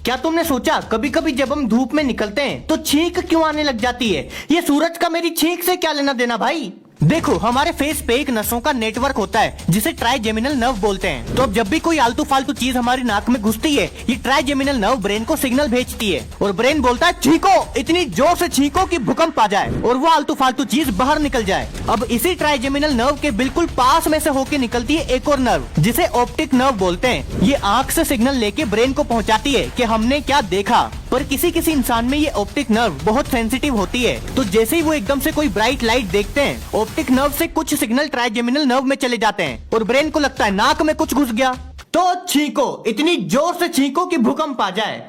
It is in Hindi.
क्या तुमने सोचा कभी कभी जब हम धूप में निकलते हैं तो छींक क्यों आने लग जाती है? ये सूरज का मेरी छींक से क्या लेना देना भाई? देखो, हमारे फेस पे एक नसों का नेटवर्क होता है जिसे ट्राइजेमिनल नर्व बोलते हैं। तो अब जब भी कोई आलतू फालतू चीज हमारी नाक में घुसती है, ये ट्राइजेमिनल नर्व ब्रेन को सिग्नल भेजती है और ब्रेन बोलता है छींको, इतनी जोर से छींको कि भूकंप आ जाए और वो आलतू फालतू चीज बाहर निकल जाए। अब इसी ट्राइजेमिनल नर्व के बिल्कुल पास में से होके निकलती है एक और नर्व जिसे ऑप्टिक नर्व बोलते हैं। ये आँख से सिग्नल लेके ब्रेन को पहुँचाती है कि हमने क्या देखा। पर किसी किसी इंसान में ये ऑप्टिक नर्व बहुत सेंसिटिव होती है, तो जैसे ही वो एकदम से कोई ब्राइट लाइट देखते हैं, ऑप्टिक नर्व से कुछ सिग्नल ट्राइजेमिनल नर्व में चले जाते हैं और ब्रेन को लगता है नाक में कुछ घुस गया, तो छींको, इतनी जोर से छींको कि भूकंप आ जाए।